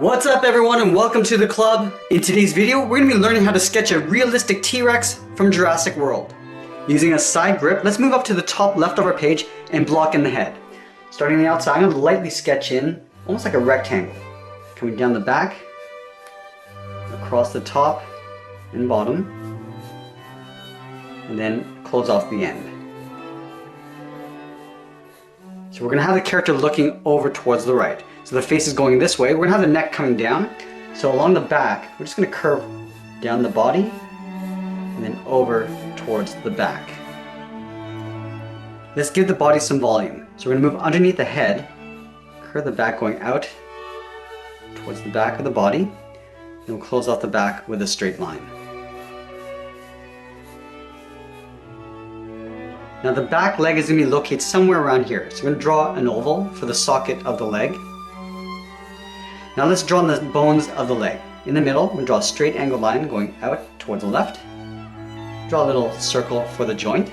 What's up everyone and welcome to the club. In today's video, we're going to be learning how to sketch a realistic T-Rex from Jurassic World. Using a side grip, let's move up to the top left of our page and block in the head. Starting on the outside, I'm going to lightly sketch in, almost like a rectangle. Coming down the back, across the top and bottom, and then close off the end. So we're going to have the character looking over towards the right. So the face is going this way. We're going to have the neck coming down. So along the back, we're just going to curve down the body and then over towards the back. Let's give the body some volume. So we're going to move underneath the head, curve the back going out towards the back of the body, and we'll close off the back with a straight line. Now the back leg is going to be located somewhere around here. So we're going to draw an oval for the socket of the leg. Now let's draw the bones of the leg. In the middle, we'll draw a straight angled line going out towards the left. Draw a little circle for the joint.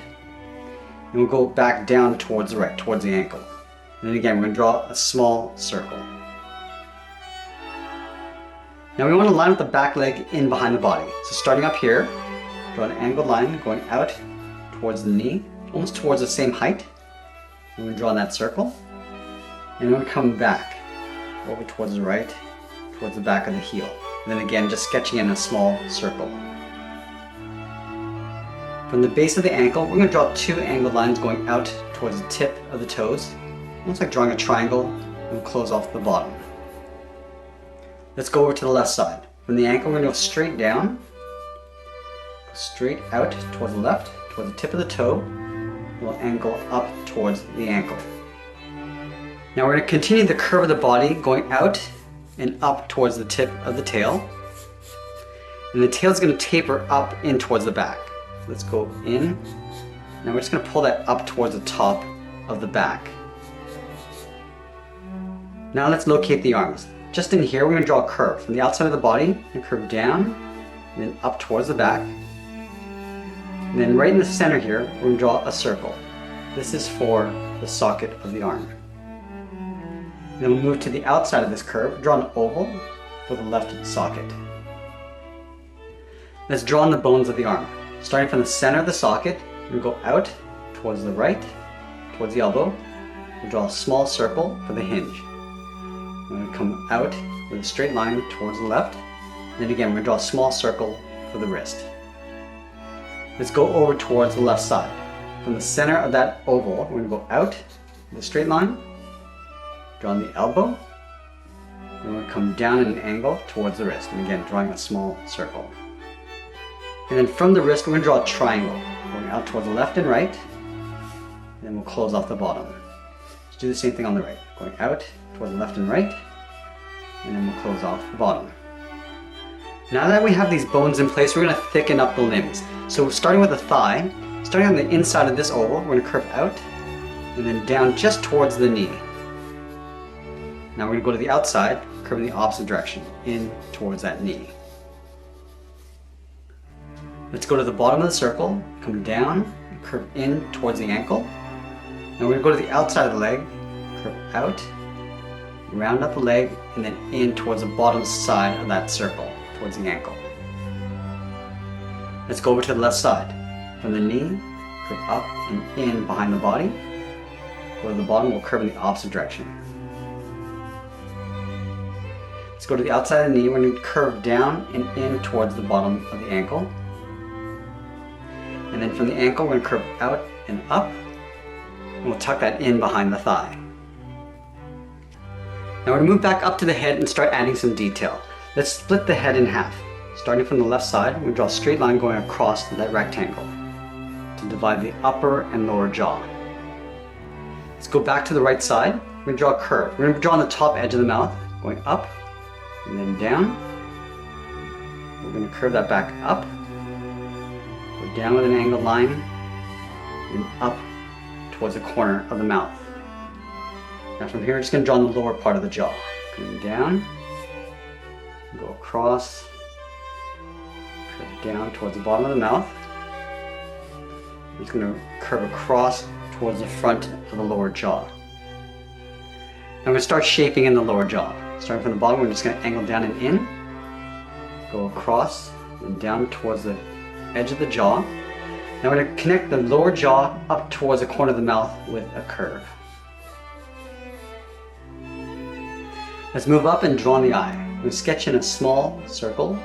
And we'll go back down towards the right, towards the ankle. And then again, we're going to draw a small circle. Now we want to line up the back leg in behind the body. So starting up here, draw an angled line going out towards the knee, almost towards the same height. And we're going to draw that circle. And then we come back over towards the right, towards the back of the heel. And then again, just sketching in a small circle. From the base of the ankle, we're going to draw two angled lines going out towards the tip of the toes, almost like drawing a triangle, and we'll close off the bottom. Let's go over to the left side. From the ankle, we're going to go straight down, go straight out towards the left, towards the tip of the toe, and we'll angle up towards the ankle. Now we're going to continue the curve of the body going out and up towards the tip of the tail. And the tail is going to taper up in towards the back. Let's go in. Now we're just going to pull that up towards the top of the back. Now let's locate the arms. Just in here, we're going to draw a curve from the outside of the body and curve down and then up towards the back. And then right in the center here, we're going to draw a circle. This is for the socket of the arm. Then we'll move to the outside of this curve, draw an oval for the left socket. Let's draw in the bones of the arm. Starting from the center of the socket, we'll go out towards the right, towards the elbow. We'll draw a small circle for the hinge. We're going to come out with a straight line towards the left. And then again, we're going to draw a small circle for the wrist. Let's go over towards the left side. From the center of that oval, we're going to go out with a straight line. Draw on the elbow, and we'll come down at an angle towards the wrist, and again drawing a small circle. And then from the wrist we're going to draw a triangle, going out towards the left and right, and then we'll close off the bottom. Let's do the same thing on the right, going out towards the left and right, and then we'll close off the bottom. Now that we have these bones in place, we're going to thicken up the limbs. So starting with the thigh, starting on the inside of this oval, we're going to curve out, and then down just towards the knee. Now we're going to go to the outside, curve in the opposite direction, in towards that knee. Let's go to the bottom of the circle, come down, and curve in towards the ankle. Now we're going to go to the outside of the leg, curve out, round up the leg, and then in towards the bottom side of that circle, towards the ankle. Let's go over to the left side. From the knee, curve up and in behind the body. Go to the bottom, we'll curve in the opposite direction. Let's go to the outside of the knee, we're going to curve down and in towards the bottom of the ankle. And then from the ankle, we're going to curve out and up, and we'll tuck that in behind the thigh. Now we're going to move back up to the head and start adding some detail. Let's split the head in half. Starting from the left side, we're going to draw a straight line going across that rectangle to divide the upper and lower jaw. Let's go back to the right side, we're going to draw a curve. We're going to draw on the top edge of the mouth, going up, and then down. We're going to curve that back up, go down with an angled line, and up towards the corner of the mouth. Now from here, we're just going to draw on the lower part of the jaw. Coming down, go across, curve down towards the bottom of the mouth. I'm just going to curve across towards the front of the lower jaw. I'm going to start shaping in the lower jaw. Starting from the bottom, we're just going to angle down and in, go across and down towards the edge of the jaw. Now we're going to connect the lower jaw up towards the corner of the mouth with a curve. Let's move up and draw the eye. We're going to sketch in a small circle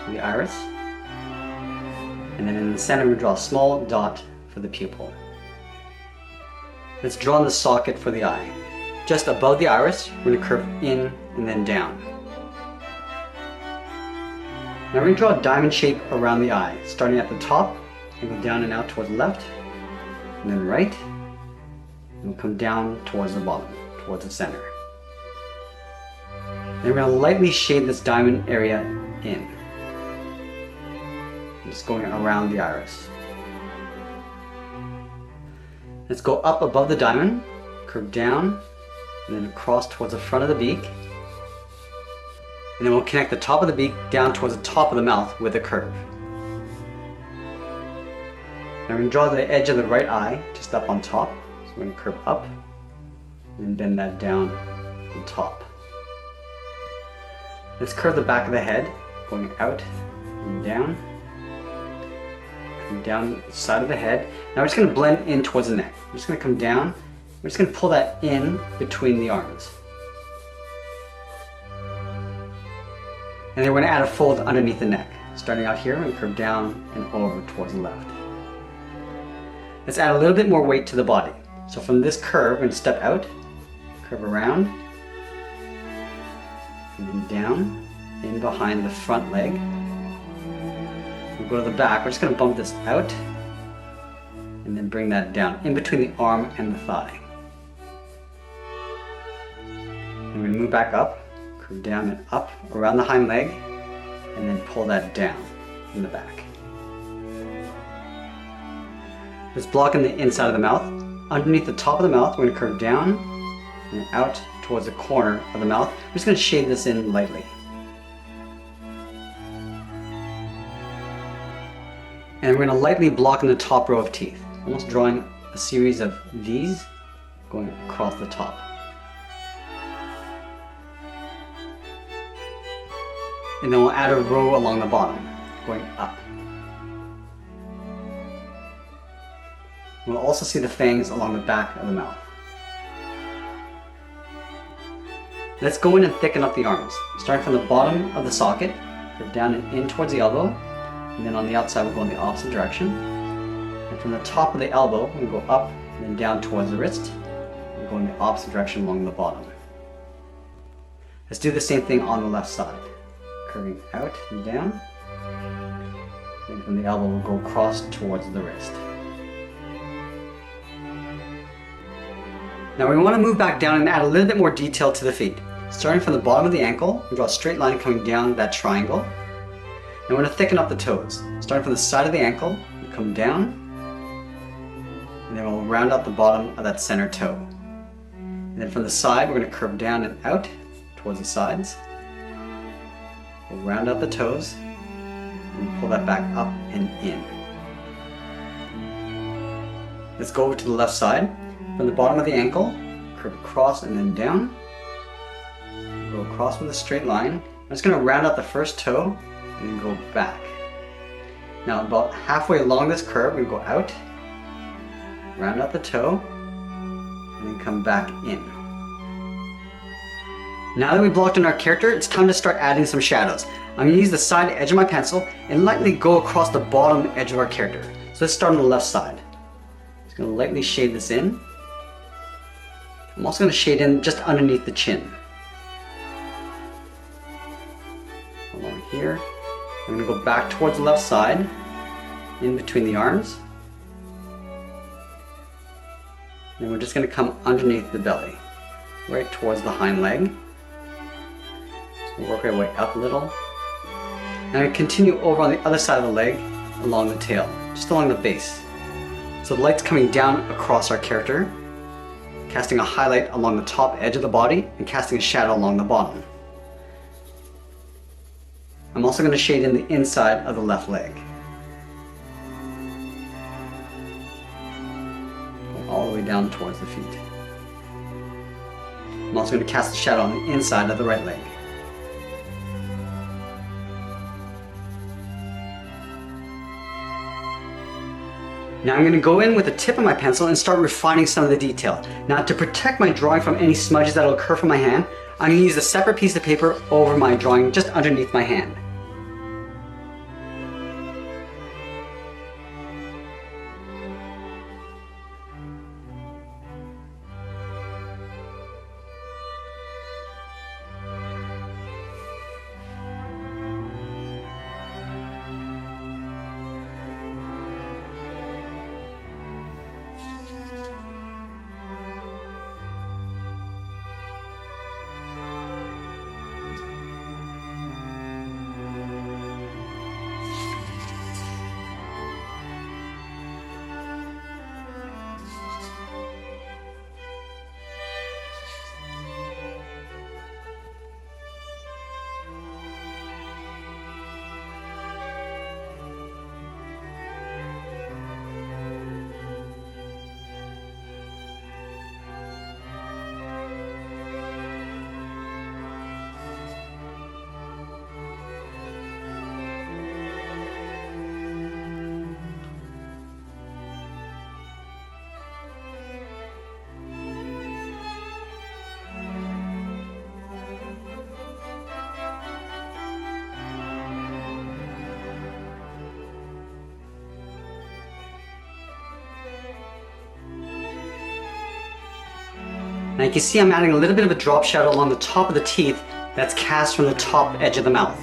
for the iris. And then in the center we draw a small dot for the pupil. Let's draw the socket for the eye. Just above the iris, we're going to curve in and then down. Now we're going to draw a diamond shape around the eye, starting at the top and go down and out towards the left, and then right, and we'll come down towards the bottom, towards the center. Then we're going to lightly shade this diamond area in. Just going around the iris. Let's go up above the diamond, curve down, and then across towards the front of the beak. And then we'll connect the top of the beak down towards the top of the mouth with a curve. Now we're going to draw the edge of the right eye just up on top. So we're going to curve up and then bend that down on top. Let's curve the back of the head, going out and down. Come down the side of the head. Now we're just going to blend in towards the neck. We're just going to come down. We're just going to pull that in between the arms. And then we're going to add a fold underneath the neck. Starting out here, we're going to curve down and over towards the left. Let's add a little bit more weight to the body. So from this curve, we're going to step out, curve around, and then down, in behind the front leg. We'll go to the back. We're just going to bump this out, and then bring that down, in between the arm and the thigh. And we're going to move back up, curve down and up around the hind leg, and then pull that down in the back. Let's block in the inside of the mouth. Underneath the top of the mouth, we're going to curve down and out towards the corner of the mouth. We're just going to shade this in lightly. And we're going to lightly block in the top row of teeth, almost drawing a series of V's going across the top. And then we'll add a row along the bottom, going up. We'll also see the fangs along the back of the mouth. Let's go in and thicken up the arms. Starting from the bottom of the socket, curve down and in towards the elbow, and then on the outside we'll go in the opposite direction. And from the top of the elbow, we'll go up and then down towards the wrist. We'll go in the opposite direction along the bottom. Let's do the same thing on the left side. Curving out and down. And from the elbow, we'll go across towards the wrist. Now we want to move back down and add a little bit more detail to the feet. Starting from the bottom of the ankle, we draw a straight line coming down that triangle. And we're going to thicken up the toes. Starting from the side of the ankle, we come down, and then we'll round out the bottom of that center toe. And then from the side, we're going to curve down and out towards the sides. We'll round out the toes, and pull that back up and in. Let's go over to the left side. From the bottom of the ankle, curve across and then down. Go across with a straight line. I'm just going to round out the first toe and then go back. Now about halfway along this curve, we go out, round out the toe, and then come back in. Now that we've blocked in our character, it's time to start adding some shadows. I'm going to use the side edge of my pencil and lightly go across the bottom edge of our character. So let's start on the left side. Just going to lightly shade this in. I'm also going to shade in just underneath the chin. Along here. I'm going to go back towards the left side, in between the arms. And we're just going to come underneath the belly, right towards the hind leg. So we'll work our way up a little. And I continue over on the other side of the leg, along the tail, just along the base. So the light's coming down across our character, casting a highlight along the top edge of the body and casting a shadow along the bottom. I'm also going to shade in the inside of the left leg. Go all the way down towards the feet. I'm also going to cast a shadow on the inside of the right leg. Now I'm going to go in with the tip of my pencil and start refining some of the detail. Now to protect my drawing from any smudges that will occur from my hand, I'm going to use a separate piece of paper over my drawing just underneath my hand. Now you can see I'm adding a little bit of a drop shadow along the top of the teeth that's cast from the top edge of the mouth.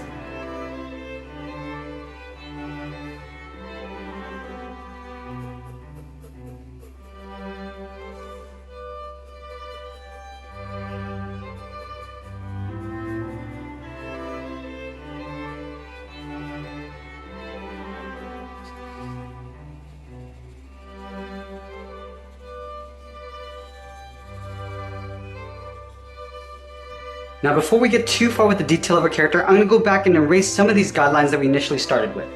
Now before we get too far with the detail of our character, I'm going to go back and erase some of these guidelines that we initially started with.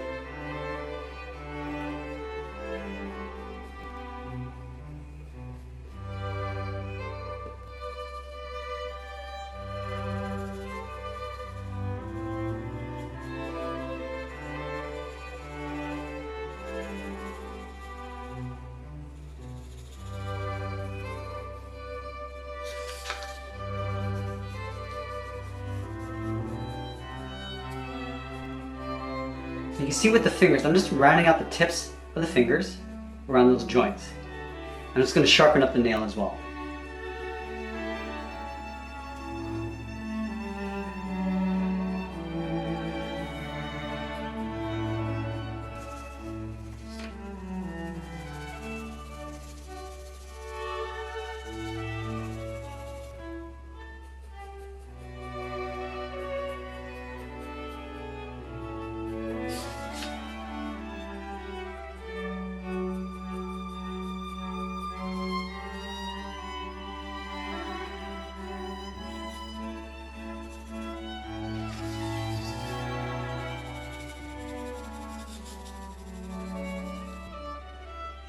You can see with the fingers, I'm just rounding out the tips of the fingers around those joints. I'm just going to sharpen up the nail as well.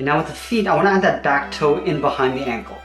And now with the feet, I want to add that back toe in behind the ankle.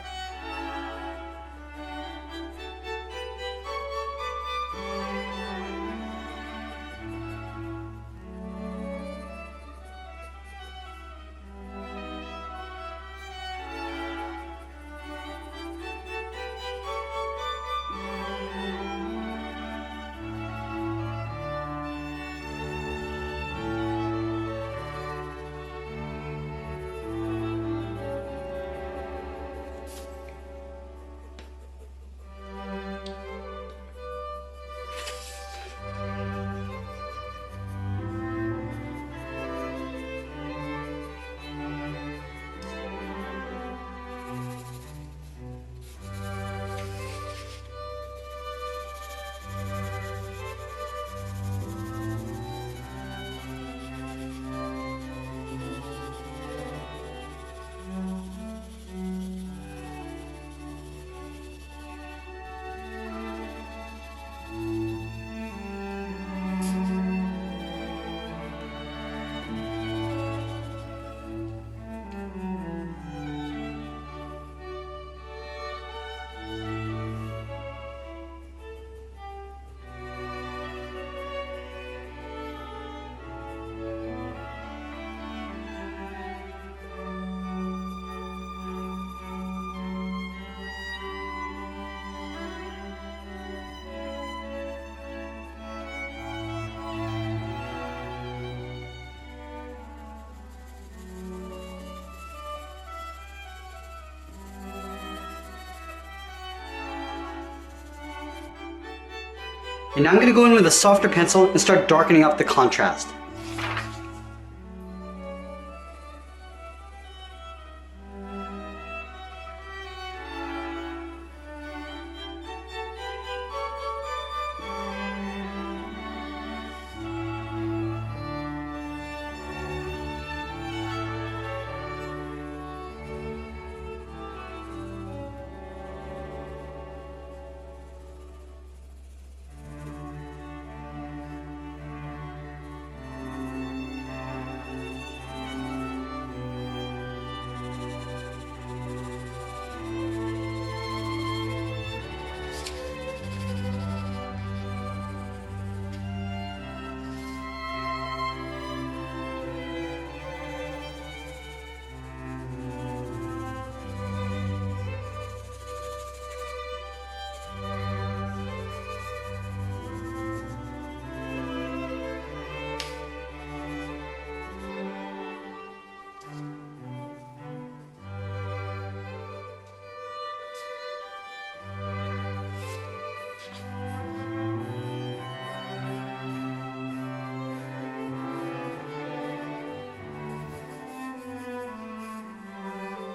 And now I'm going to go in with a softer pencil and start darkening up the contrast.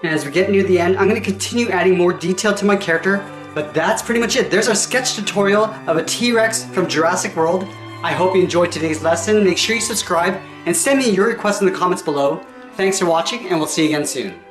And as we get near the end, I'm going to continue adding more detail to my character, but that's pretty much it. There's our sketch tutorial of a T-Rex from Jurassic World. I hope you enjoyed today's lesson. Make sure you subscribe and send me your requests in the comments below. Thanks for watching, and we'll see you again soon.